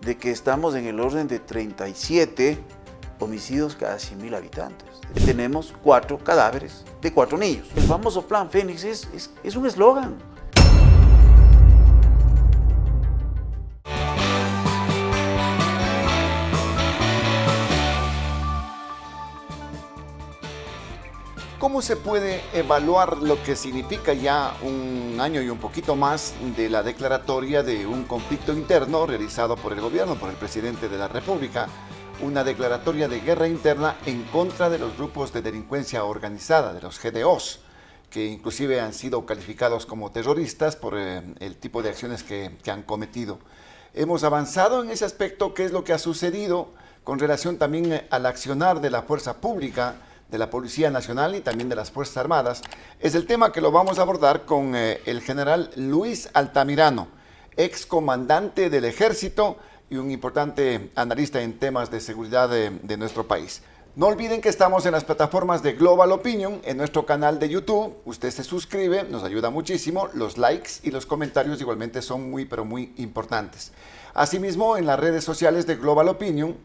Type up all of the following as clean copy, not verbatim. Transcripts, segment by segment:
de que estamos en el orden de 37 homicidios cada 100.000 habitantes. Tenemos 4 cadáveres de 4 niños. El famoso Plan Fénix es un eslogan. ¿Cómo se puede evaluar lo que significa ya un año y un poquito más de la declaratoria de un conflicto interno realizado por el gobierno, por el presidente de la República? Una declaratoria de guerra interna en contra de los grupos de delincuencia organizada, de los GDOs, que inclusive han sido calificados como terroristas por el tipo de acciones que han cometido. Hemos avanzado en ese aspecto. ¿Qué es lo que ha sucedido con relación también al accionar de la fuerza pública, de la Policía Nacional y también de las Fuerzas Armadas? Es el tema que lo vamos a abordar con el general Luis Altamirano, excomandante del Ejército y un importante analista en temas de seguridad de nuestro país. No olviden que estamos en las plataformas de Global Opinion, en nuestro canal de YouTube. Usted se suscribe, nos ayuda muchísimo. Los likes y los comentarios igualmente son muy, pero muy importantes. Asimismo, en las redes sociales de Global Opinion,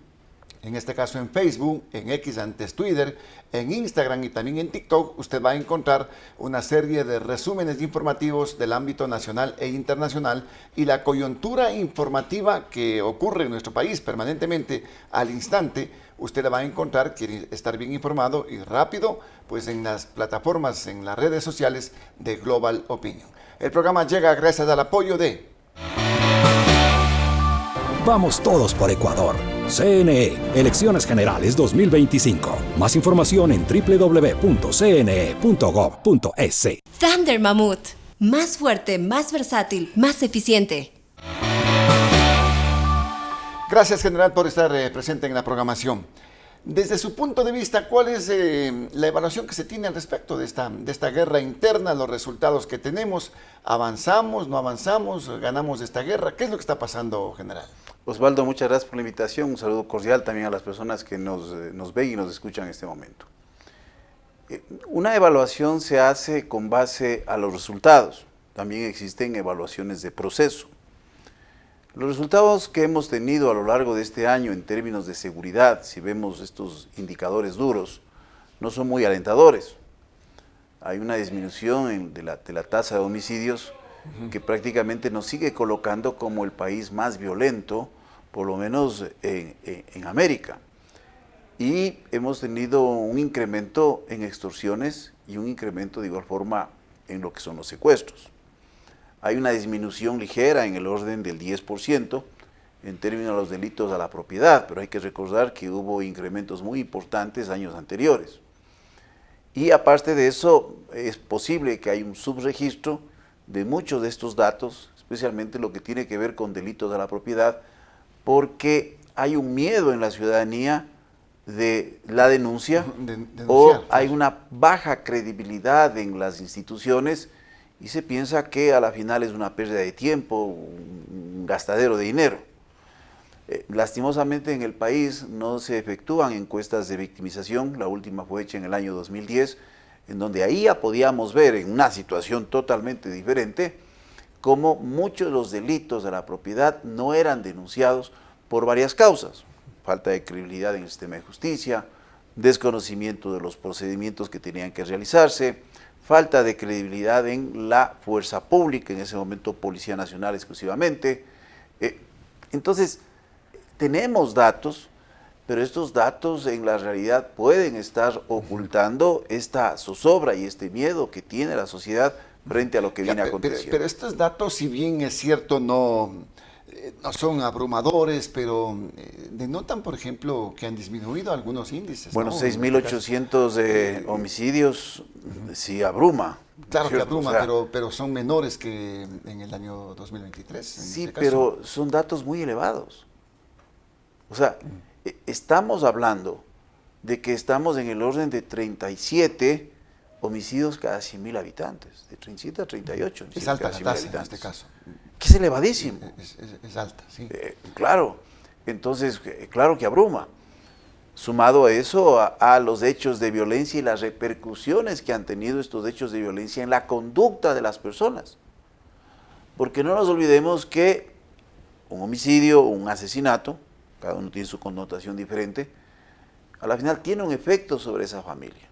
en este caso en Facebook, en X antes Twitter, en Instagram y también en TikTok, usted va a encontrar una serie de resúmenes informativos del ámbito nacional e internacional y la coyuntura informativa que ocurre en nuestro país permanentemente al instante. Usted la va a encontrar, quiere estar bien informado y rápido, pues en las plataformas, en las redes sociales de Global Opinion. El programa llega gracias al apoyo de... Vamos todos por Ecuador. CNE, Elecciones Generales 2025. Más información en www.cne.gov.es. Thunder Mammoth. Más fuerte, más versátil, más eficiente. Gracias, general, por estar presente en la programación. Desde su punto de vista, ¿cuál es la evaluación que se tiene al respecto de esta guerra interna, los resultados que tenemos? ¿Avanzamos, no avanzamos, ganamos esta guerra? ¿Qué es lo que está pasando, general? Osvaldo, muchas gracias por la invitación. Un saludo cordial también a las personas que nos ven y nos escuchan en este momento. Una evaluación se hace con base a los resultados. También existen evaluaciones de proceso. Los resultados que hemos tenido a lo largo de este año en términos de seguridad, si vemos estos indicadores duros, no son muy alentadores. Hay una disminución de la tasa de homicidios que prácticamente nos sigue colocando como el país más violento, por lo menos en América. Y hemos tenido un incremento en extorsiones y un incremento de igual forma en lo que son los secuestros. Hay una disminución ligera en el orden del 10% en términos de los delitos a la propiedad, pero hay que recordar que hubo incrementos muy importantes años anteriores. Y aparte de eso, es posible que haya un subregistro de muchos de estos datos, especialmente lo que tiene que ver con delitos a la propiedad, porque hay un miedo en la ciudadanía de la denuncia o hay una baja credibilidad en las instituciones y se piensa que a la final es una pérdida de tiempo, un gastadero de dinero. Lastimosamente en el país no se efectúan encuestas de victimización, la última fue hecha en el año 2010, en donde ahí ya podíamos ver en una situación totalmente diferente cómo muchos de los delitos de la propiedad no eran denunciados por varias causas: falta de credibilidad en el sistema de justicia, desconocimiento de los procedimientos que tenían que realizarse, falta de credibilidad en la fuerza pública, en ese momento Policía Nacional exclusivamente. Entonces, tenemos datos, pero estos datos en la realidad pueden estar ocultando esta zozobra y este miedo que tiene la sociedad frente a lo que viene aconteciendo. Pero estos datos, si bien es cierto, no son abrumadores, pero denotan, por ejemplo, que han disminuido algunos índices. Bueno, ¿no? 6.800 homicidios sí abruma. Claro que abruma, o sea, pero son menores que en el año 2023. Sí, este pero son datos muy elevados. O sea, estamos hablando de que estamos en el orden de 37 homicidios cada 100.000 habitantes, de 37 a 38. Es alta la tasa en este caso. Que es elevadísimo. Es alta, sí. Claro, entonces, claro que abruma. Sumado a eso, a los hechos de violencia y las repercusiones que han tenido estos hechos de violencia en la conducta de las personas. Porque no nos olvidemos que un homicidio o un asesinato, cada uno tiene su connotación diferente, a la final tiene un efecto sobre esa familia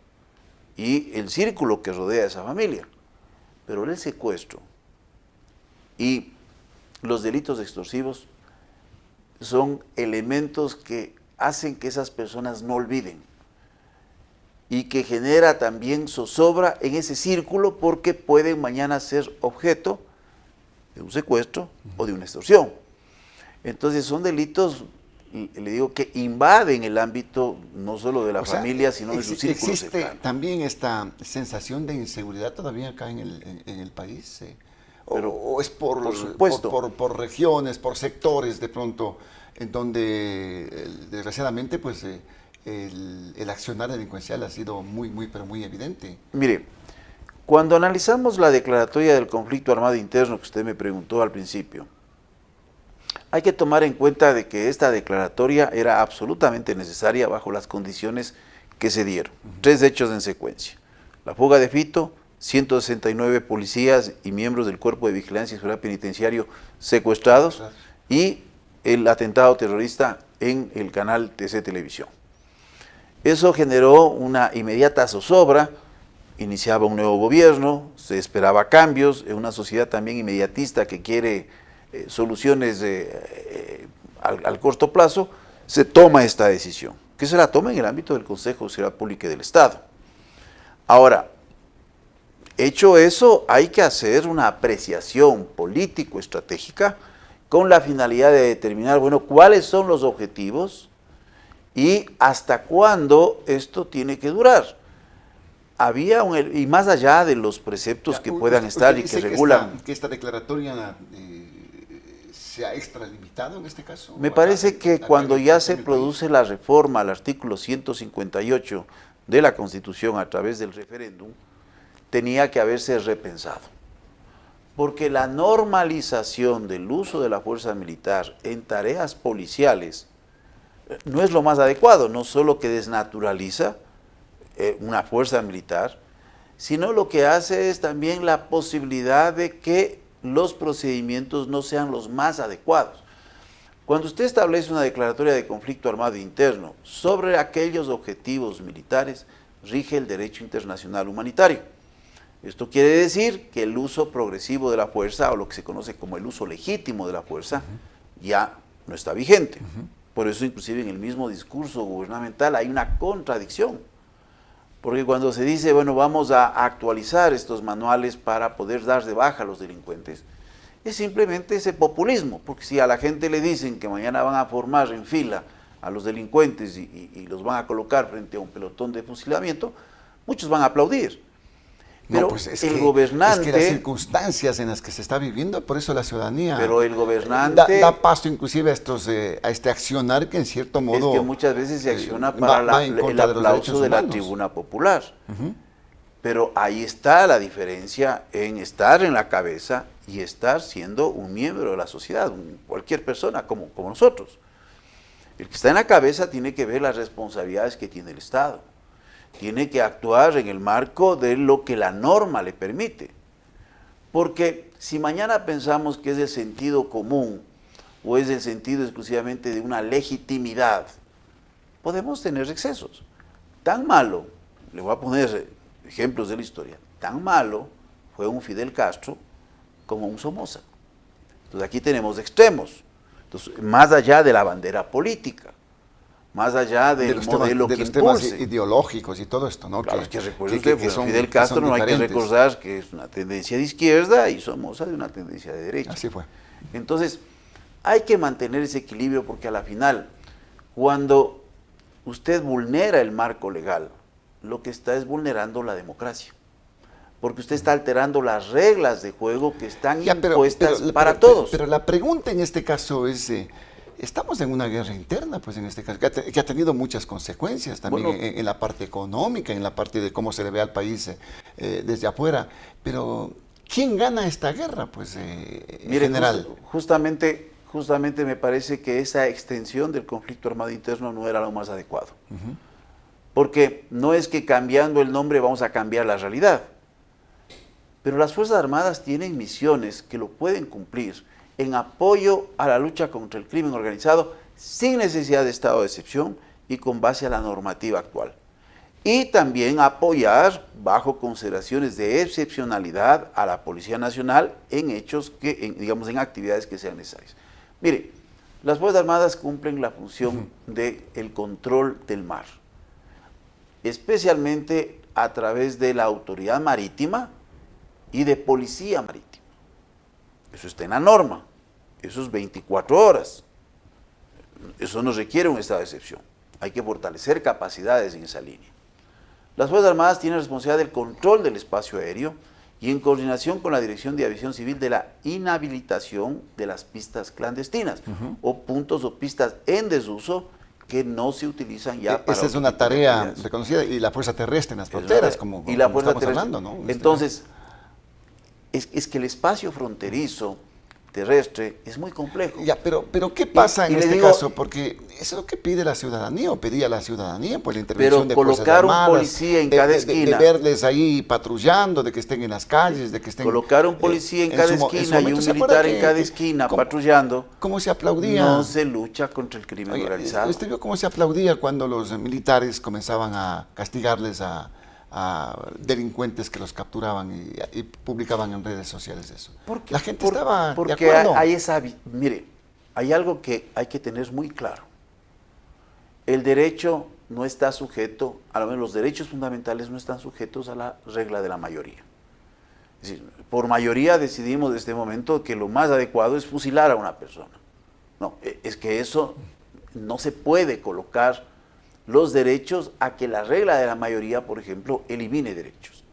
y el círculo que rodea a esa familia. Pero el secuestro y los delitos extorsivos son elementos que hacen que esas personas no olviden y que genera también zozobra en ese círculo porque pueden mañana ser objeto de un secuestro o de una extorsión. Entonces son delitos, le digo, que invaden el ámbito no solo de la familia, sino de su círculo ¿Existe cercano. también esta sensación de inseguridad todavía acá en el país? ¿O es por supuesto. por regiones, por sectores de pronto, en donde desgraciadamente pues el accionar delincuencial ha sido pero muy evidente? Mire, cuando analizamos la declaratoria del conflicto armado interno que usted me preguntó al principio, hay que tomar en cuenta de que esta declaratoria era absolutamente necesaria bajo las condiciones que se dieron. 3 hechos en secuencia. La fuga de Fito, 169 policías y miembros del Cuerpo de Vigilancia y Seguridad Penitenciario secuestrados y el atentado terrorista en el canal TC Televisión. Eso generó una inmediata zozobra, iniciaba un nuevo gobierno, se esperaba cambios, en una sociedad también inmediatista que quiere soluciones al corto plazo, se toma esta decisión, que se la toma en el ámbito del Consejo de Seguridad Pública y del Estado. Ahora, hecho eso, hay que hacer una apreciación político-estratégica con la finalidad de determinar, bueno, cuáles son los objetivos y hasta cuándo esto tiene que durar. Había y más allá de los preceptos que puedan estar y que regulan. Que esta declaratoria se ha extralimitado en este caso. Me parece que cuando ya se produce la reforma al artículo 158 de la Constitución a través del referéndum, tenía que haberse repensado. Porque la normalización del uso de la fuerza militar en tareas policiales no es lo más adecuado, no solo que desnaturaliza una fuerza militar, sino lo que hace es también la posibilidad de que los procedimientos no sean los más adecuados. Cuando usted establece una declaratoria de conflicto armado interno sobre aquellos objetivos militares, rige el derecho internacional humanitario. Esto quiere decir que el uso progresivo de la fuerza, o lo que se conoce como el uso legítimo de la fuerza, ya no está vigente. Por eso inclusive en el mismo discurso gubernamental hay una contradicción. Porque cuando se dice, bueno, vamos a actualizar estos manuales para poder dar de baja a los delincuentes, es simplemente ese populismo, porque si a la gente le dicen que mañana van a formar en fila a los delincuentes y los van a colocar frente a un pelotón de fusilamiento, muchos van a aplaudir. Pero no, pues el gobernante... Es que las circunstancias en las que se está viviendo, por eso la ciudadanía... Pero el gobernante... Da paso inclusive a este accionar que en cierto modo... Es que muchas veces se acciona para el aplauso de la tribuna popular. Pero ahí está la diferencia en estar en la cabeza y estar siendo un miembro de la sociedad, cualquier persona como nosotros. El que está en la cabeza tiene que ver las responsabilidades que tiene el Estado. Tiene que actuar en el marco de lo que la norma le permite. Porque si mañana pensamos que es el sentido común o es el sentido exclusivamente de una legitimidad, podemos tener excesos. Tan malo, le voy a poner ejemplos de la historia, tan malo fue un Fidel Castro como un Somoza. Entonces aquí tenemos extremos. Entonces, más allá de la bandera política, más allá del modelo que impulse. Temas ideológicos y todo esto, ¿no? Claro, es que recuerde usted, Fidel Castro no hay que recordar que es una tendencia de izquierda y Somoza de una tendencia de derecha. Así fue. Entonces, hay que mantener ese equilibrio porque a la final, cuando usted vulnera el marco legal, lo que está es vulnerando la democracia. Porque usted está alterando las reglas de juego que están impuestas para todos. Pero la pregunta en este caso es... estamos en una guerra interna, pues en este caso, que ha tenido muchas consecuencias también en la parte económica, en la parte de cómo se le ve al país desde afuera. Pero, ¿quién gana esta guerra, pues, en general? Justamente me parece que esa extensión del conflicto armado interno no era lo más adecuado. Porque no es que cambiando el nombre vamos a cambiar la realidad. Pero las Fuerzas Armadas tienen misiones que lo pueden cumplir en apoyo a la lucha contra el crimen organizado sin necesidad de estado de excepción y con base a la normativa actual. Y también apoyar bajo consideraciones de excepcionalidad a la Policía Nacional en hechos digamos, en actividades que sean necesarias. Mire, las Fuerzas Armadas cumplen la función del control del mar, especialmente a través de la autoridad marítima y de policía marítima. Eso está en la norma, eso es 24 horas. Eso no requiere un estado de excepción. Hay que fortalecer capacidades en esa línea. Las Fuerzas Armadas tienen responsabilidad del control del espacio aéreo y en coordinación con la Dirección de Aviación Civil de la inhabilitación de las pistas clandestinas o puntos o pistas en desuso que no se utilizan ya para... Esa es una tarea reconocida, y la fuerza terrestre en las fronteras, como y la fuerza estamos terrestre, hablando, ¿no? Entonces, es que el espacio fronterizo terrestre es muy complejo. Ya, pero ¿qué pasa Y en le este digo, caso? Porque eso es lo que pide la ciudadanía, o pedía la ciudadanía, pues la intervención de pero Fuerzas colocar un Armadas, policía en cada esquina, de verles ahí patrullando, de que estén en las calles, de que estén... colocar un policía en cada esquina y un militar en cada esquina patrullando, ¿cómo se aplaudía? no se lucha contra el crimen organizado. ¿Usted vio cómo se aplaudía cuando los militares comenzaban a castigarles a delincuentes que los capturaban y publicaban en redes sociales eso? La gente estaba de porque acuerdo. mire, hay algo que hay que tener muy claro. El derecho no está sujeto, a lo menos los derechos fundamentales no están sujetos a la regla de la mayoría. Es decir, por mayoría decidimos en este momento que lo más adecuado es fusilar a una persona. No, es que eso no se puede colocar los derechos a que la regla de la mayoría, por ejemplo, elimine derechos.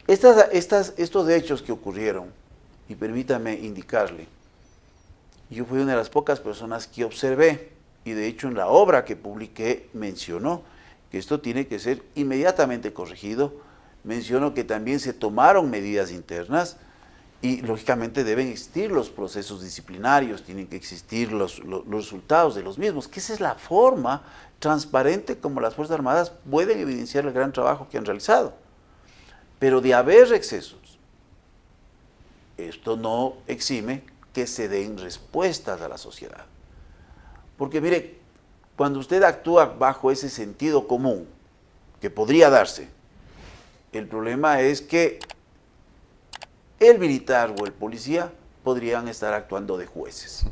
Estos hechos que ocurrieron, y permítame indicarle, yo fui una de las pocas personas que observé, y de hecho en la obra que publiqué mencionó que esto tiene que ser inmediatamente corregido, menciono que también se tomaron medidas internas, y lógicamente deben existir los procesos disciplinarios, tienen que existir los resultados de los mismos, que esa es la forma transparente como las Fuerzas Armadas pueden evidenciar el gran trabajo que han realizado. Pero de haber excesos, esto no exime que se den respuestas a la sociedad. Porque mire, cuando usted actúa bajo ese sentido común, que podría darse, el problema es que el militar o el policía podrían estar actuando de jueces.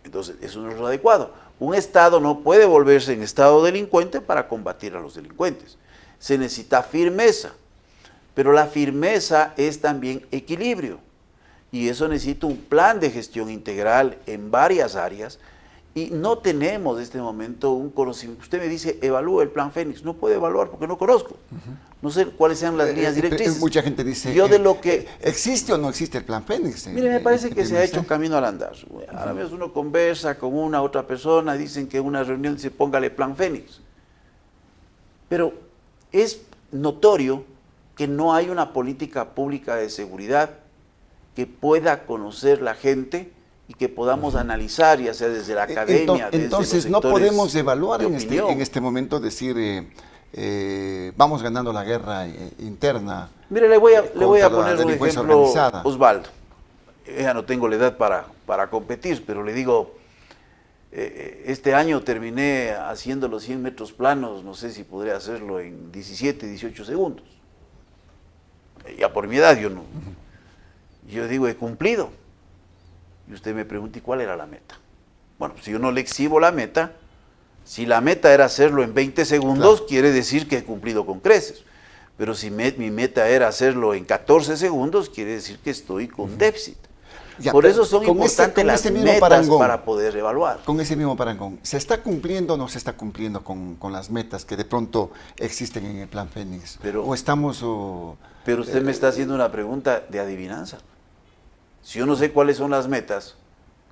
Entonces, eso no es lo adecuado. Un Estado no puede volverse en estado delincuente para combatir a los delincuentes. Se necesita firmeza, pero la firmeza es también equilibrio. Y eso necesita un plan de gestión integral en varias áreas, y no tenemos en este momento un conocimiento. Usted me dice, evalúa el plan Fénix. No puedo evaluar porque no conozco. No sé cuáles sean las líneas directrices. Mucha gente dice, yo de lo que ¿existe o no existe el plan Fénix? Mire, me parece que se ha hecho camino al andar. A la vez uno conversa con una otra persona, dicen que en una reunión dice, póngale plan Fénix. Pero es notorio que no hay una política pública de seguridad que pueda conocer la gente y que podamos analizar, ya sea desde la academia, entonces desde no los podemos evaluar en este momento, decir, vamos ganando la guerra interna. Mire, le voy a poner un ejemplo, organizada. Osvaldo. Ya no tengo la edad para competir, pero le digo, este año terminé haciendo los 100 metros planos, no sé si podría hacerlo en 17, 18 segundos. Ya por mi edad yo no. Yo digo, he cumplido. Y usted me pregunta, ¿y cuál era la meta? Bueno, si yo no le exhibo la meta, si la meta era hacerlo en 20 segundos, claro, quiere decir que he cumplido con creces. Pero si mi meta era hacerlo en 14 segundos, quiere decir que estoy con déficit. Ya, por eso son importantes las metas para poder evaluar. Con ese mismo parangón, ¿se está cumpliendo o no se está cumpliendo con las metas que de pronto existen en el plan Fénix? ¿O estamos...? Pero usted me está haciendo una pregunta de adivinanza. Si yo no sé cuáles son las metas,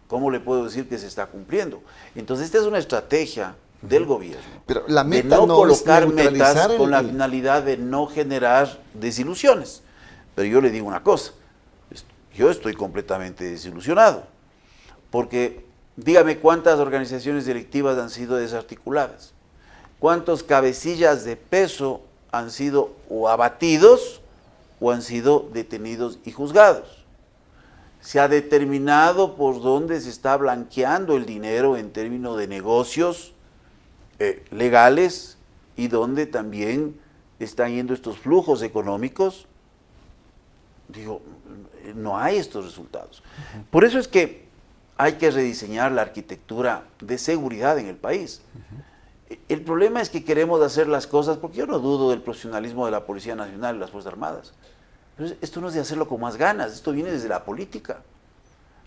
¿cómo le puedo decir que se está cumpliendo? Entonces esta es una estrategia del gobierno. Pero la meta de no colocar metas con la finalidad de no generar desilusiones. Pero yo le digo una cosa, yo estoy completamente desilusionado, porque dígame cuántas organizaciones delictivas han sido desarticuladas, cuántos cabecillas de peso han sido o abatidos o han sido detenidos y juzgados. Se ha determinado por dónde se está blanqueando el dinero en términos de negocios legales y dónde también están yendo estos flujos económicos. Digo, no hay estos resultados. Por eso es que hay que rediseñar la arquitectura de seguridad en el país. El problema es que queremos hacer las cosas, porque yo no dudo del profesionalismo de la Policía Nacional y las Fuerzas Armadas. Pero esto no es de hacerlo con más ganas, esto viene desde la política.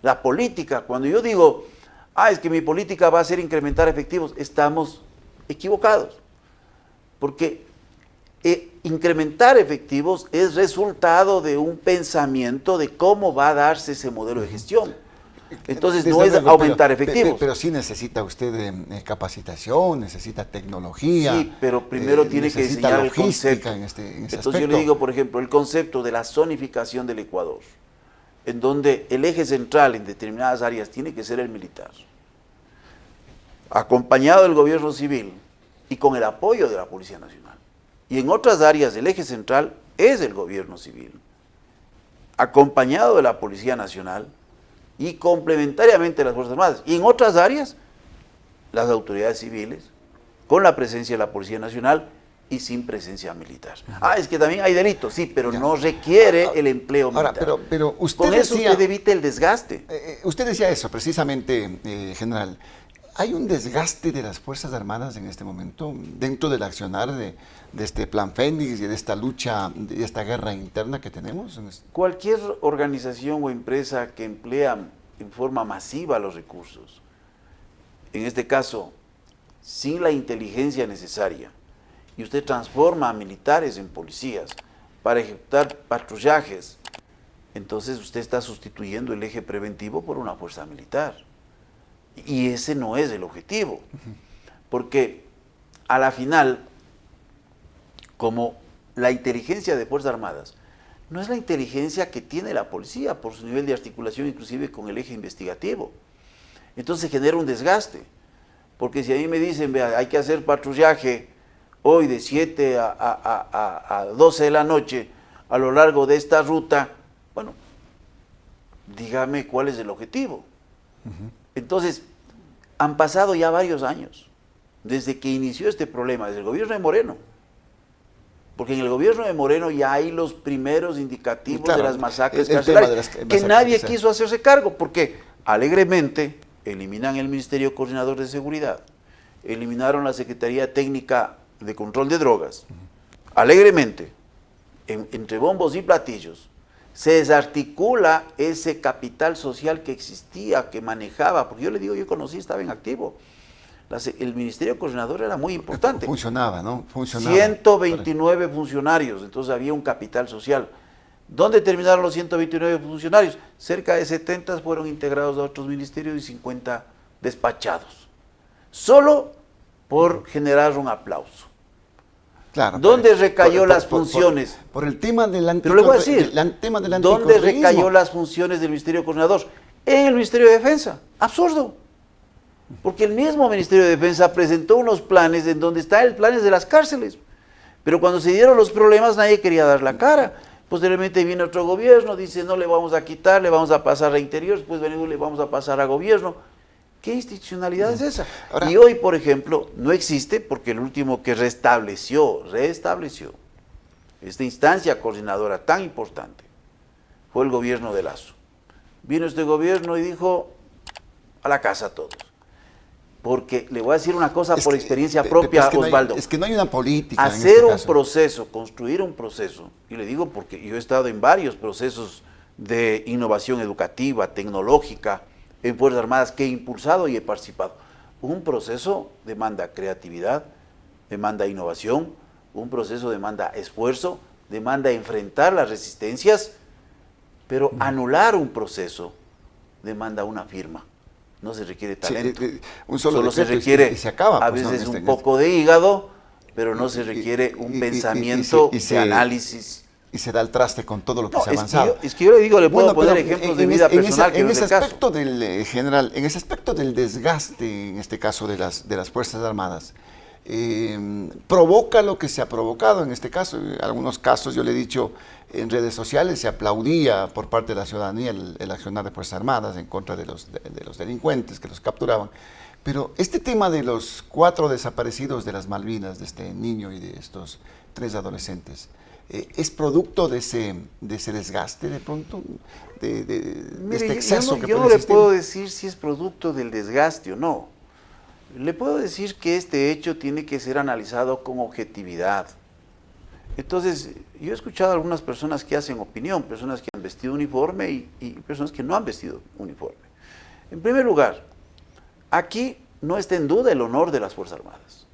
La política, cuando yo digo, es que mi política va a ser incrementar efectivos, estamos equivocados. Porque incrementar efectivos es resultado de un pensamiento de cómo va a darse ese modelo de gestión. Entonces no es aumentar efectivos. Pero sí necesita usted capacitación, necesita tecnología. Sí, pero primero tiene que diseñar el concepto. Entonces yo le digo, por ejemplo, el concepto de la zonificación del Ecuador, en donde el eje central en determinadas áreas tiene que ser el militar, acompañado del gobierno civil y con el apoyo de la Policía Nacional. Y en otras áreas el eje central es el gobierno civil, acompañado de la Policía Nacional y complementariamente las Fuerzas Armadas. Y en otras áreas, las autoridades civiles, con la presencia de la Policía Nacional y sin presencia militar. Es que también hay delitos, sí, pero no requiere el empleo militar. Pero usted con eso usted evita el desgaste. Usted decía eso, precisamente, general. ¿Hay un desgaste de las Fuerzas Armadas en este momento dentro del accionar de este Plan Fénix y de esta lucha, de esta guerra interna que tenemos? Cualquier organización o empresa que emplea en forma masiva los recursos, en este caso, sin la inteligencia necesaria, y usted transforma a militares en policías para ejecutar patrullajes, entonces usted está sustituyendo el eje preventivo por una fuerza militar. Y ese no es el objetivo, porque a la final, como la inteligencia de Fuerzas Armadas no es la inteligencia que tiene la policía por su nivel de articulación inclusive con el eje investigativo, entonces genera un desgaste, porque si a mí me dicen, vea, hay que hacer patrullaje hoy de 7 a 12 de la noche a lo largo de esta ruta, bueno, dígame cuál es el objetivo. Entonces, han pasado ya varios años desde que inició este problema, desde el gobierno de Moreno, porque en el gobierno de Moreno ya hay los primeros indicativos de las masacres carcelarias, que nadie quiso hacerse cargo, porque alegremente eliminan el Ministerio Coordinador de Seguridad, eliminaron la Secretaría Técnica de Control de Drogas, alegremente, entre bombos y platillos, se desarticula ese capital social que existía, que manejaba, porque yo le digo, yo conocí, estaba en activo. El Ministerio Coordinador era muy importante. Funcionaba, ¿no? Funcionaba. 129 funcionarios, entonces había un capital social. ¿Dónde terminaron los 129 funcionarios? Cerca de 70 fueron integrados a otros ministerios y 50 despachados. Solo por generar un aplauso. Claro, ¿Dónde recayó las funciones? Por el tema del Pero le voy a decir, ¿dónde recayó las funciones del Ministerio Coordinador? En el Ministerio de Defensa. Absurdo. Porque el mismo Ministerio de Defensa presentó unos planes en donde está el planes de las cárceles. Pero cuando se dieron los problemas nadie quería dar la cara. Posteriormente viene otro gobierno, dice no le vamos a quitar, le vamos a pasar a Interior, después le vamos a pasar a Gobierno. ¿Qué institucionalidad es esa? Ahora, y hoy, por ejemplo, no existe porque el último que restableció esta instancia coordinadora tan importante fue el gobierno de Lazo. Vino este gobierno y dijo a la casa a todos. Porque le voy a decir una cosa por experiencia propia, Osvaldo. Es que no hay una política. Hacer un proceso, construir un proceso, y le digo porque yo he estado en varios procesos de innovación educativa, tecnológica, en Fuerzas Armadas que he impulsado y he participado. Un proceso demanda creatividad, demanda innovación, un proceso demanda esfuerzo, demanda enfrentar las resistencias, pero anular un proceso demanda una firma. No se requiere talento. Sí, solo se requiere se acaba, a veces un poco de hígado, pero no se requiere un pensamiento de análisis. Y se da el traste con todo lo que se ha avanzado. Es que yo le digo, le puedo poner ejemplos de vida personal que no es el caso. General, en ese aspecto del desgaste, en este caso de las Fuerzas Armadas, provoca lo que se ha provocado en este caso. En algunos casos, yo le he dicho, en redes sociales se aplaudía por parte de la ciudadanía el accionar de Fuerzas Armadas en contra de los delincuentes que los capturaban. Pero este tema de los 4 desaparecidos de las Malvinas, de este niño y de estos 3 adolescentes, ¿es producto de ese desgaste de pronto? De este exceso que yo puede no le existir? puedo decir si es producto del desgaste o no. Le puedo decir que este hecho tiene que ser analizado con objetividad. Entonces, yo he escuchado a algunas personas que hacen opinión, personas que han vestido uniforme y personas que no han vestido uniforme. En primer lugar, aquí no está en duda el honor de las Fuerzas Armadas.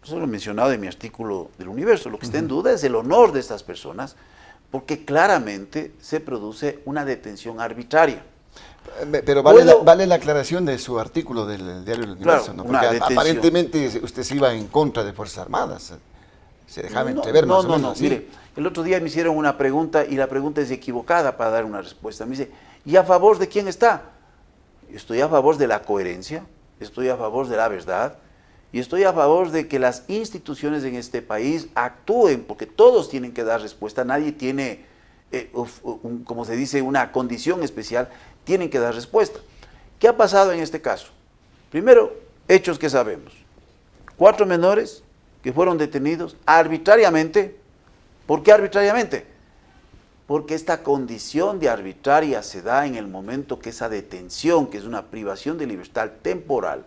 Eso lo he mencionado en mi artículo del Universo. Lo que está en duda es el honor de estas personas, porque claramente se produce una detención arbitraria. Pero vale la aclaración de su artículo del diario El Universo, Claro, ¿no? una Porque detención. aparentemente usted se iba en contra de Fuerzas Armadas. Se dejaba entrever más o menos. ¿Sí? Mire, el otro día me hicieron una pregunta y la pregunta es equivocada para dar una respuesta. Me dice, ¿y a favor de quién está? Estoy a favor de la coherencia, estoy a favor de la verdad y estoy a favor de que las instituciones en este país actúen, porque todos tienen que dar respuesta, nadie tiene, como se dice, una condición especial, tienen que dar respuesta. ¿Qué ha pasado en este caso? Primero, hechos que sabemos. 4 menores que fueron detenidos arbitrariamente. ¿Por qué arbitrariamente? Porque esta condición de arbitraria se da en el momento que esa detención, que es una privación de libertad temporal,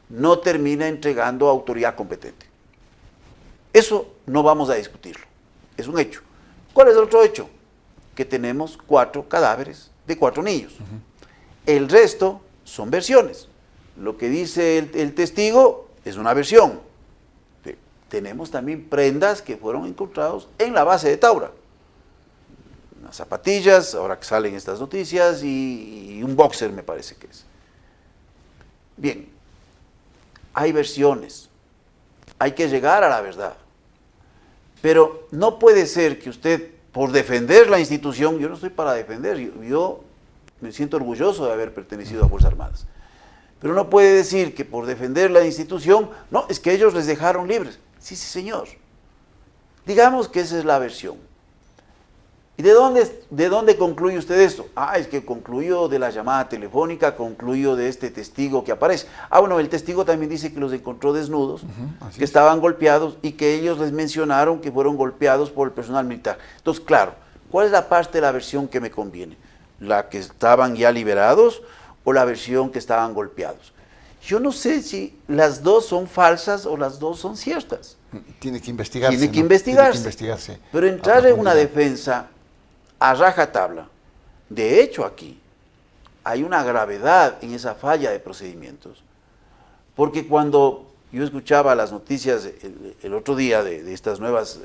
no termina entregando a autoridad competente. Eso no vamos a discutirlo, es un hecho. ¿Cuál es el otro hecho? Que tenemos 4 cadáveres de 4 niños. El resto son versiones. Lo que dice el testigo es una versión. Tenemos también prendas que fueron encontrados en la base de Taura. Unas zapatillas, ahora que salen estas noticias, y un boxer me parece que es. Bien, hay versiones, hay que llegar a la verdad. Pero no puede ser que usted, por defender la institución, yo no estoy para defender, yo me siento orgulloso de haber pertenecido a Fuerzas Armadas. Pero no puede decir que por defender la institución, no, es que ellos les dejaron libres. Sí, sí, señor. Digamos que esa es la versión. ¿Y de dónde concluye usted esto? Ah, es que concluyó de la llamada telefónica, concluyó de este testigo que aparece. Ah, bueno, el testigo también dice que los encontró desnudos, que estaban golpeados y que ellos les mencionaron que fueron golpeados por el personal militar. Entonces, claro, ¿cuál es la parte de la versión que me conviene? ¿La que estaban ya liberados o la versión que estaban golpeados? Yo no sé si las dos son falsas o las dos son ciertas. Tiene que investigarse. Tiene que ¿no? investigarse. Tiene que investigarse. Pero entrar en una defensa a rajatabla, de hecho aquí, hay una gravedad en esa falla de procedimientos. Porque cuando yo escuchaba las noticias el otro día de estas nuevas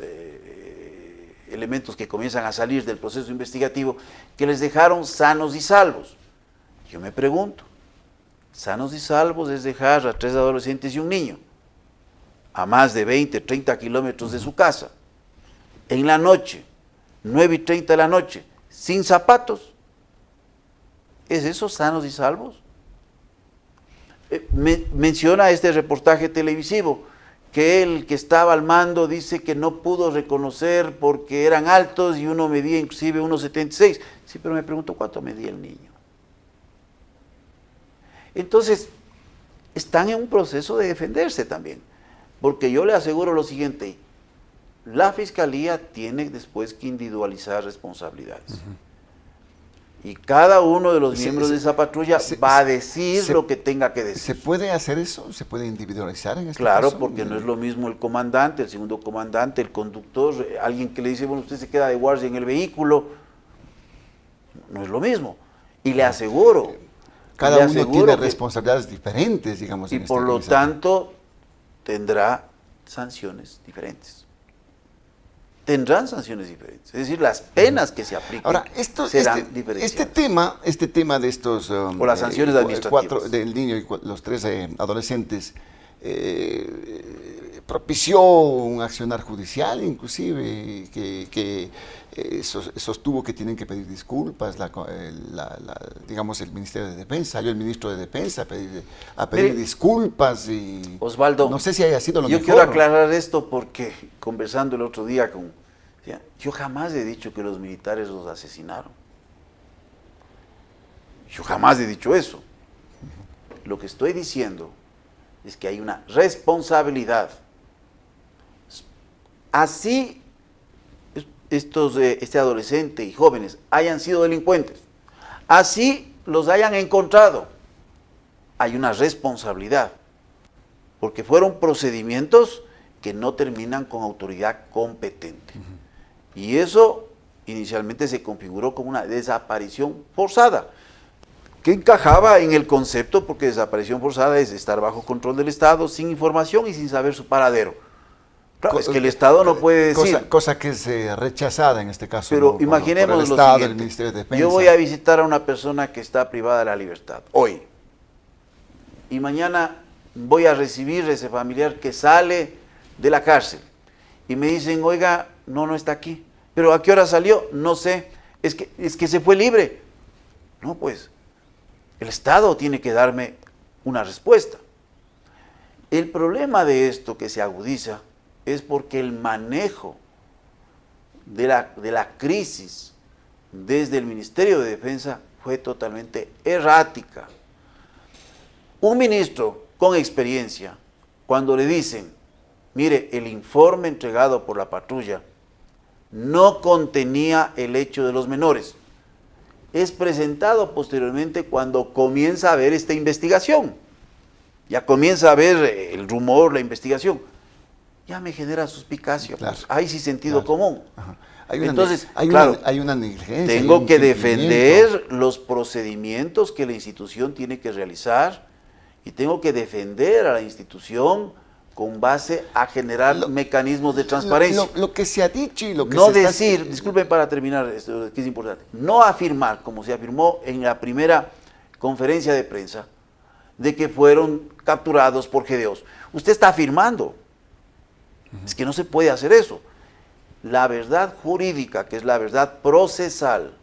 elementos que comienzan a salir del proceso investigativo, que les dejaron sanos y salvos. Yo me pregunto, sanos y salvos es dejar a 3 adolescentes y un niño a más de 20, 30 kilómetros de su casa, en la noche, 9:30 de la noche, sin zapatos. ¿Es eso sanos y salvos? Menciona este reportaje televisivo que el que estaba al mando dice que no pudo reconocer porque eran altos y uno medía inclusive 1,76. Sí, pero me pregunto cuánto medía el niño. Entonces, están en un proceso de defenderse también, porque yo le aseguro lo siguiente, la Fiscalía tiene después que individualizar responsabilidades. Y cada uno de los miembros de esa patrulla va a decir lo que tenga que decir. ¿Se puede hacer eso? ¿Se puede individualizar en este Claro, caso? porque no es lo mismo el comandante, el segundo comandante, el conductor, alguien que le dice, bueno, usted se queda de guardia en el vehículo. No es lo mismo. Y le aseguro... Cada uno tiene responsabilidades diferentes, digamos. Y por lo tanto, tendrá sanciones diferentes. Tendrán sanciones diferentes. Es decir, las penas que se apliquen ahora, serán diferentes. Este tema de estos... o las sanciones administrativas. 4 del niño y los 3 adolescentes, propició un accionar judicial, inclusive, que sostuvo que tienen que pedir disculpas, digamos, el Ministerio de Defensa, salió el ministro de Defensa a pedir disculpas y... Osvaldo, no sé si haya sido lo mejor. Yo quiero aclarar esto porque conversando el otro día yo jamás he dicho que los militares los asesinaron. Yo jamás he dicho eso. Lo que estoy diciendo es que hay una responsabilidad. Así este adolescente y jóvenes hayan sido delincuentes, así los hayan encontrado, hay una responsabilidad, porque fueron procedimientos que no terminan con autoridad competente. Y eso inicialmente se configuró como una desaparición forzada, que encajaba en el concepto, porque desaparición forzada es estar bajo control del Estado, sin información y sin saber su paradero. Claro, es que el Estado no puede decir... Cosa que es rechazada en este caso. Pero por imaginemos el lo Estado, siguiente. el Ministerio de Defensa. Yo voy a visitar a una persona que está privada de la libertad, hoy. Y mañana voy a recibir a ese familiar que sale de la cárcel. Y me dicen, oiga, no está aquí. ¿Pero a qué hora salió? No sé. Es que se fue libre. No, pues, el Estado tiene que darme una respuesta. El problema de esto que se agudiza es porque el manejo de la crisis desde el Ministerio de Defensa fue totalmente errática. Un ministro con experiencia, cuando le dicen, mire, el informe entregado por la patrulla no contenía el hecho de los menores, es presentado posteriormente cuando comienza a haber esta investigación. Ya comienza a haber el rumor, la investigación. Ya me genera suspicacia, claro, pues, hay sí sentido común. Entonces, hay una negligencia. Tengo que defender los procedimientos que la institución tiene que realizar y tengo que defender a la institución con base a generar mecanismos de transparencia. Lo que se ha dicho y lo que no se decir, disculpen para terminar esto que es importante, no afirmar, como se afirmó en la primera conferencia de prensa, de que fueron capturados por GDOs. Usted está afirmando. Es que no se puede hacer eso. La verdad jurídica, que es la verdad procesal,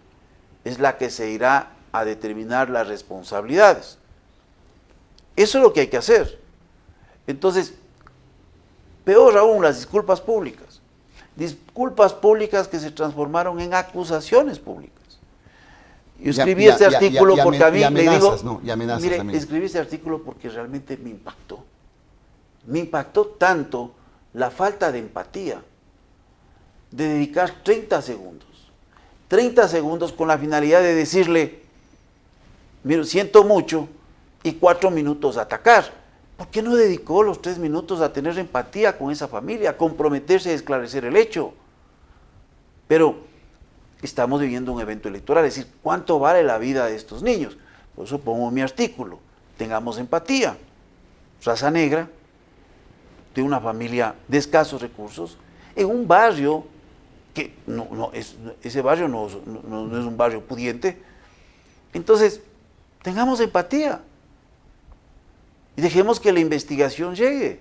es la que se irá a determinar las responsabilidades. Eso es lo que hay que hacer. Entonces, peor aún, las disculpas públicas. Disculpas públicas que se transformaron en acusaciones públicas. Yo escribí este artículo porque a mí le digo, mire, escribí este artículo porque realmente me impactó. Me impactó tanto la falta de empatía, de dedicar 30 segundos con la finalidad de decirle, mire, siento mucho, y 4 minutos a atacar. ¿Por qué no dedicó los 3 minutos a tener empatía con esa familia, a comprometerse a esclarecer el hecho? Pero estamos viviendo un evento electoral, es decir, ¿cuánto vale la vida de estos niños? Por eso pongo en mi artículo, tengamos empatía. Raza negra, de una familia de escasos recursos, en un barrio que ese barrio no es un barrio pudiente. Entonces, tengamos empatía y dejemos que la investigación llegue.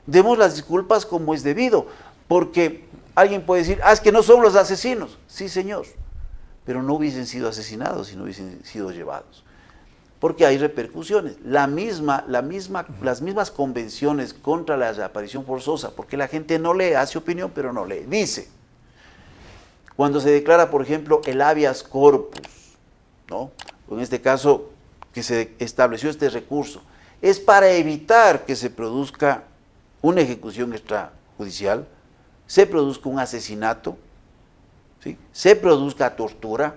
Demos las disculpas como es debido, porque alguien puede decir, es que no son los asesinos. Sí, señor, pero no hubiesen sido asesinados si no hubiesen sido llevados. Porque hay repercusiones. Las mismas convenciones contra la desaparición forzosa, porque la gente no lee, hace opinión, pero no lee. Dice, cuando se declara, por ejemplo, el habeas corpus, ¿no? En este caso, que se estableció este recurso, es para evitar que se produzca una ejecución extrajudicial, se produzca un asesinato, ¿sí? Se produzca tortura.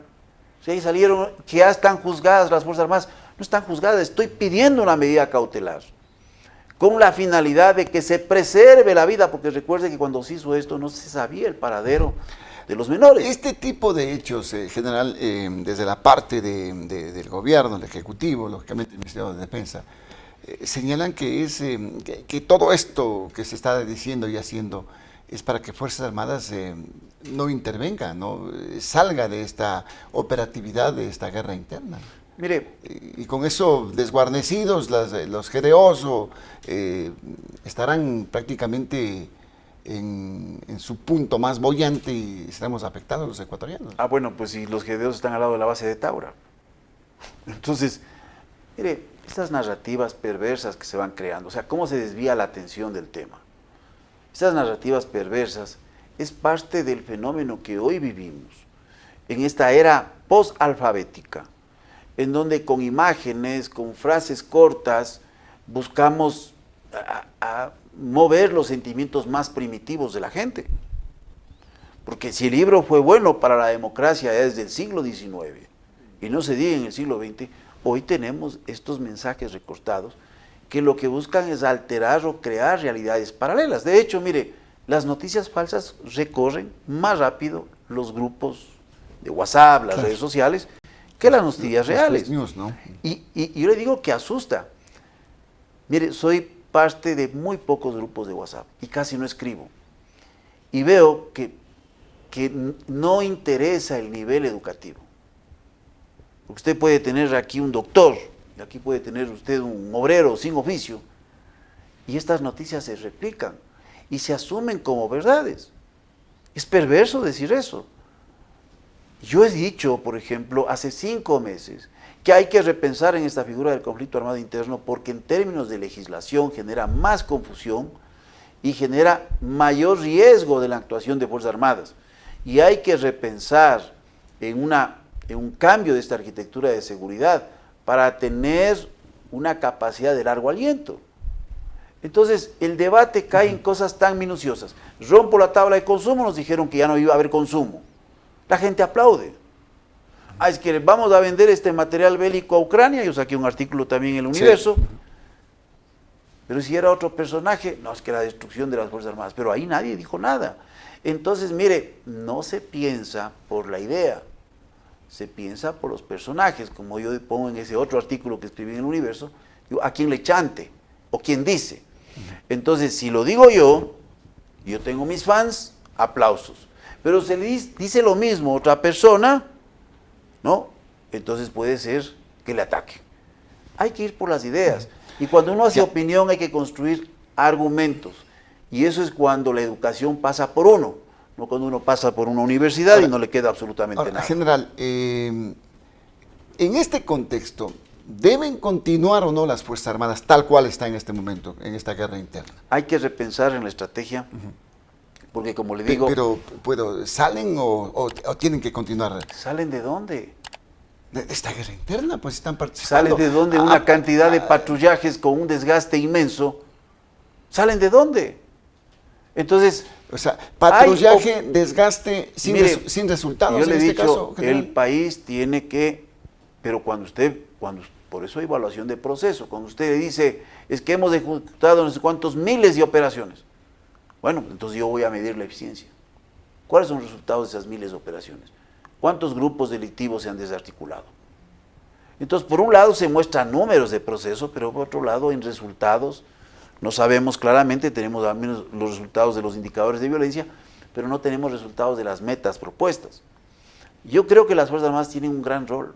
¿Sí? Ahí salieron que ya están juzgadas las Fuerzas Armadas. No están juzgadas, estoy pidiendo una medida cautelar con la finalidad de que se preserve la vida, porque recuerde que cuando se hizo esto no se sabía el paradero de los menores. Este tipo de hechos, general, desde la parte del gobierno, del Ejecutivo, lógicamente el Ministerio de Defensa, señalan que que todo esto que se está diciendo y haciendo es para que Fuerzas Armadas no intervengan, no salga de esta operatividad, de esta guerra interna. Mire, Y con eso desguarnecidos los GDOs estarán prácticamente en su punto más bollante y estaremos afectados los ecuatorianos. bueno, pues si los GDOs están al lado de la base de Taura. Entonces, mire, estas narrativas perversas que se van creando, o sea, cómo se desvía la atención del tema. Estas narrativas perversas es parte del fenómeno que hoy vivimos, en esta era post-alfabética, en donde con imágenes, con frases cortas, buscamos a mover los sentimientos más primitivos de la gente. Porque si el libro fue bueno para la democracia desde el siglo XIX, y no se diga en el siglo XX, hoy tenemos estos mensajes recortados que lo que buscan es alterar o crear realidades paralelas. De hecho, mire, las noticias falsas recorren más rápido los grupos de WhatsApp, las redes sociales, que las noticias reales. Fake news, ¿no? Y yo le digo que asusta. Mire, soy parte de muy pocos grupos de WhatsApp y casi no escribo. Y veo que no interesa el nivel educativo. Usted puede tener aquí un doctor, y aquí puede tener usted un obrero sin oficio, y estas noticias se replican y se asumen como verdades. Es perverso decir eso. Yo he dicho, por ejemplo, hace 5 meses, que hay que repensar en esta figura del conflicto armado interno porque en términos de legislación genera más confusión y genera mayor riesgo de la actuación de Fuerzas Armadas. Y hay que repensar en un cambio de esta arquitectura de seguridad para tener una capacidad de largo aliento. Entonces, el debate cae en cosas tan minuciosas. Rompo la tabla de consumo, nos dijeron que ya no iba a haber consumo. La gente aplaude. Es que vamos a vender este material bélico a Ucrania, yo saqué un artículo también en El Universo, sí. Pero si era otro personaje, no, es que la destrucción de las Fuerzas Armadas, pero ahí nadie dijo nada. Entonces, mire, no se piensa por la idea, se piensa por los personajes, como yo pongo en ese otro artículo que escribí en El Universo, digo, a quien le chante, o quien dice. Entonces, si lo digo yo tengo mis fans, aplausos. Pero se le dice lo mismo a otra persona, ¿no? Entonces puede ser que le ataque. Hay que ir por las ideas. Y cuando uno hace opinión hay que construir argumentos. Y eso es cuando la educación pasa por uno, no cuando uno pasa por una universidad y no le queda absolutamente nada. General, en este contexto, ¿deben continuar o no las Fuerzas Armadas tal cual está en este momento, en esta guerra interna? Hay que repensar en la estrategia. Porque como le digo... Pero ¿salen o tienen que continuar? ¿Salen de dónde? De esta guerra interna, pues están participando. ¿Salen de dónde? Una cantidad de patrullajes con un desgaste inmenso. ¿Salen de dónde? Entonces... O sea, patrullaje, desgaste, sin resultados. Yo le he dicho, caso, el país tiene que... Pero por eso hay evaluación de proceso. Cuando usted dice, es que hemos ejecutado no sé cuántos miles de operaciones. Bueno, entonces yo voy a medir la eficiencia. ¿Cuáles son los resultados de esas miles de operaciones? ¿Cuántos grupos delictivos se han desarticulado? Entonces, por un lado se muestran números de proceso, pero por otro lado, en resultados, no sabemos claramente, tenemos al menos los resultados de los indicadores de violencia, pero no tenemos resultados de las metas propuestas. Yo creo que las Fuerzas Armadas tienen un gran rol,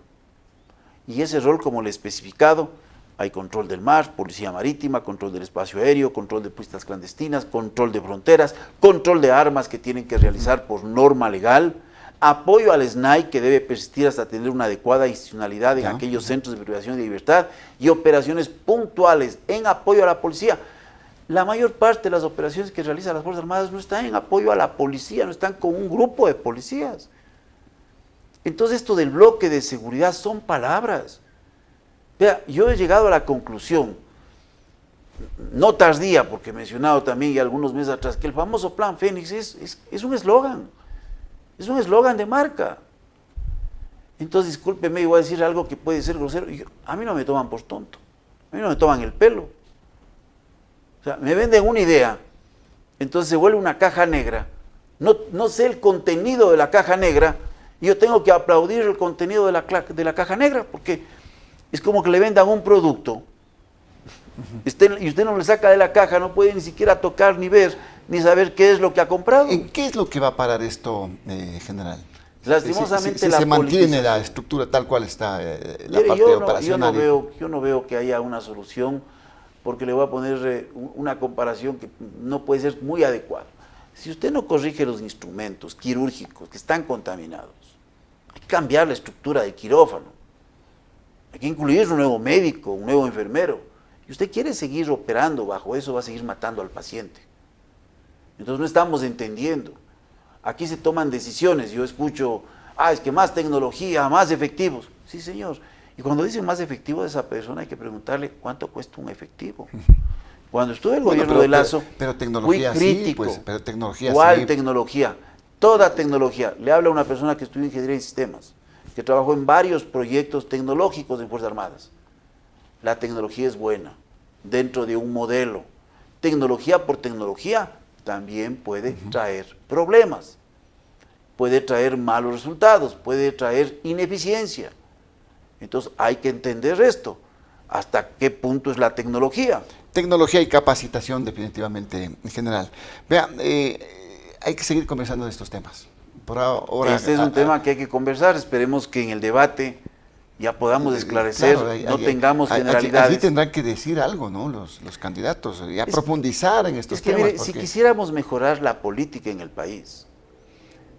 y ese rol, como le he especificado, hay control del mar, policía marítima, control del espacio aéreo, control de pistas clandestinas, control de fronteras, control de armas que tienen que realizar por norma legal, apoyo al SNAI que debe persistir hasta tener una adecuada institucionalidad en aquellos centros de privación de libertad y operaciones puntuales en apoyo a la policía. La mayor parte de las operaciones que realizan las Fuerzas Armadas no están en apoyo a la policía, no están con un grupo de policías. Entonces esto del bloque de seguridad son palabras. Vea, yo he llegado a la conclusión, no tardía, porque he mencionado también ya algunos meses atrás, que el famoso Plan Fénix es un eslogan de marca. Entonces, discúlpeme, yo voy a decir algo que puede ser grosero, a mí no me toman por tonto, a mí no me toman el pelo. O sea, me venden una idea, entonces se vuelve una caja negra, no sé el contenido de la caja negra, y yo tengo que aplaudir el contenido de la caja negra, porque... Es como que le vendan un producto y usted no le saca de la caja, no puede ni siquiera tocar, ni ver, ni saber qué es lo que ha comprado. ¿En qué es lo que va a parar esto, general? Lastimosamente si la se mantiene la politización. estructura tal cual está la Mire, parte operacional. yo no veo que haya una solución, porque le voy a poner una comparación que no puede ser muy adecuada. Si usted no corrige los instrumentos quirúrgicos que están contaminados, hay que cambiar la estructura del quirófano, hay que incluir un nuevo médico, un nuevo enfermero, y usted quiere seguir operando bajo eso, va a seguir matando al paciente. Entonces no estamos entendiendo. Aquí se toman decisiones, yo escucho, es que más tecnología, más efectivos. Sí, señor. Y cuando dicen más efectivo de esa persona, hay que preguntarle cuánto cuesta un efectivo. Cuando estuve en el gobierno de Lazo, pero tecnología fui crítico. sí, pues, pero tecnología ¿Cuál sí. tecnología? Toda tecnología. Le habla a una persona que estudió ingeniería en sistemas, que trabajó en varios proyectos tecnológicos en Fuerzas Armadas. La tecnología es buena, dentro de un modelo. Tecnología por tecnología también puede traer problemas, puede traer malos resultados, puede traer ineficiencia. Entonces hay que entender esto, hasta qué punto es la tecnología. Tecnología y capacitación definitivamente en general. Vea, hay que seguir conversando de estos temas. Por ahora, Este es un tema que hay que conversar, esperemos que en el debate ya podamos esclarecer, claro, no tengamos generalidades. Allí tendrán que decir algo, ¿no? Los candidatos, y profundizar en estos Es que temas. mire, si quisiéramos mejorar la política en el país,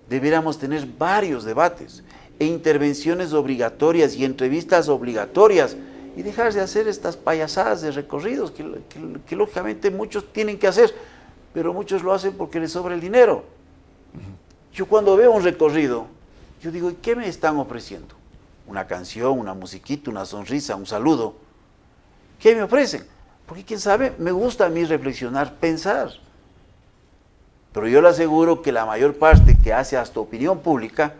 debiéramos tener varios debates e intervenciones obligatorias y entrevistas obligatorias y dejar de hacer estas payasadas de recorridos que lógicamente muchos tienen que hacer, pero muchos lo hacen porque les sobra el dinero. Yo cuando veo un recorrido, yo digo, ¿y qué me están ofreciendo? Una canción, una musiquita, una sonrisa, un saludo. ¿Qué me ofrecen? Porque quién sabe, me gusta a mí reflexionar, pensar. Pero yo le aseguro que la mayor parte que hace hasta opinión pública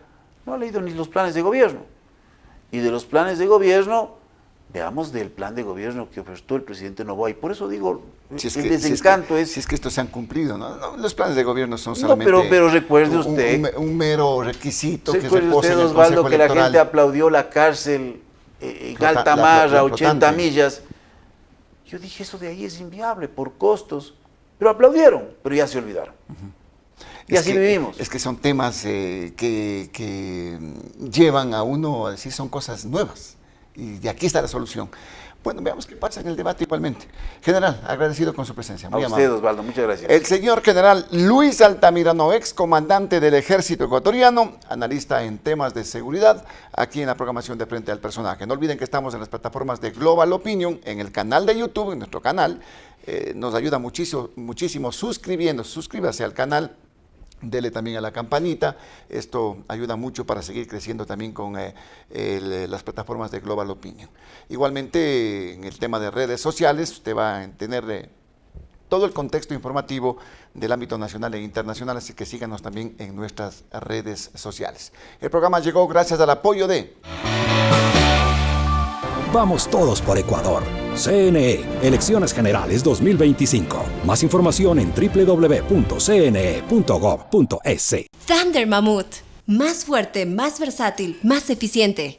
no ha leído ni los planes de gobierno. Y de los planes de gobierno, veamos del plan de gobierno que ofreció el presidente Noboa. Y por eso digo, el desencanto es... Si es que estos se han cumplido, ¿no? No, los planes de gobierno son solamente... No, pero recuerde usted... Un mero requisito que recuerde reposa usted, en el Osvaldo, Consejo que la Electoral. gente aplaudió la cárcel en alta mar a 80 millas. Yo dije, eso de ahí es inviable por costos. Pero aplaudieron, pero ya se olvidaron. Y así vivimos. Es que son temas que llevan a uno a decir son cosas nuevas. Y de aquí está la solución. Bueno, veamos qué pasa en el debate igualmente. General, agradecido con su presencia. Muy a amable. usted, Osvaldo, muchas gracias. El señor general Luis Altamirano, ex comandante del Ejército Ecuatoriano, analista en temas de seguridad, aquí en la programación de Frente al Personaje. No olviden que estamos en las plataformas de Global Opinion, en el canal de YouTube, en nuestro canal. Nos ayuda muchísimo suscribiéndose. Suscríbase al canal. Dele también a la campanita, esto ayuda mucho para seguir creciendo también con las plataformas de Global Opinion. Igualmente, en el tema de redes sociales, usted va a tener todo el contexto informativo del ámbito nacional e internacional, así que síganos también en nuestras redes sociales. El programa llegó gracias al apoyo de... Vamos todos por Ecuador. CNE, Elecciones Generales 2025. Más información en www.cne.gov.es. Thunder Mammoth. Más fuerte, más versátil, más eficiente.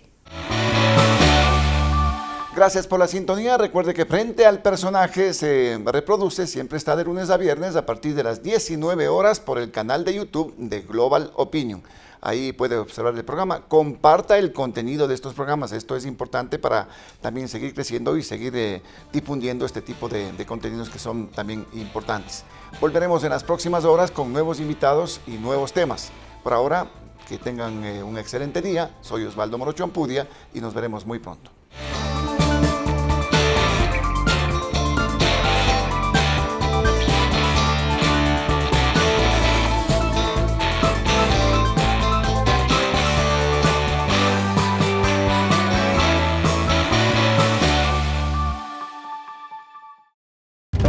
Gracias por la sintonía. Recuerde que Frente al Personaje se reproduce, siempre está de lunes a viernes a partir de las 19 horas por el canal de YouTube de Global Opinion. Ahí puede observar el programa, comparta el contenido de estos programas, esto es importante para también seguir creciendo y seguir difundiendo este tipo de contenidos que son también importantes. Volveremos en las próximas horas con nuevos invitados y nuevos temas. Por ahora, que tengan un excelente día, soy Osvaldo Morocho Ampudia y nos veremos muy pronto.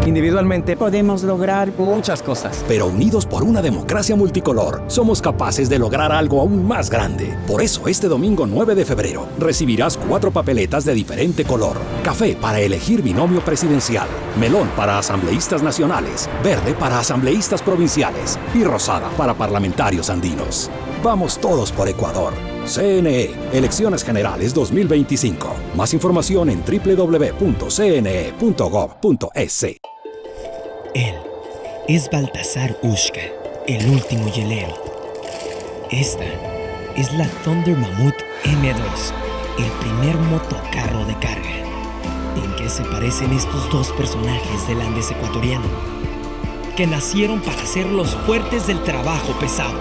Individualmente podemos lograr muchas cosas. Pero unidos por una democracia multicolor, somos capaces de lograr algo aún más grande. Por eso, este domingo 9 de febrero, recibirás 4 papeletas de diferente color. Café para elegir binomio presidencial, melón para asambleístas nacionales, verde para asambleístas provinciales y rosada para parlamentarios andinos. Vamos todos por Ecuador. CNE, Elecciones Generales 2025. Más información en www.cne.gov.es. Él es Baltasar Ushka, el último hielero. Esta es la Thunder Mammoth M2, el primer motocarro de carga. ¿En qué se parecen estos dos personajes del Andes ecuatoriano? Que nacieron para ser los fuertes del trabajo pesado.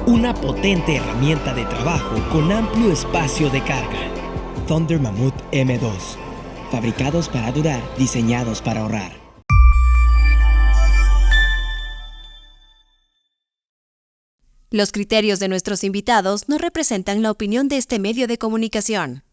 Una potente herramienta de trabajo con amplio espacio de carga. Thunder Mammoth M2. Fabricados para durar, diseñados para ahorrar. Los criterios de nuestros invitados no representan la opinión de este medio de comunicación.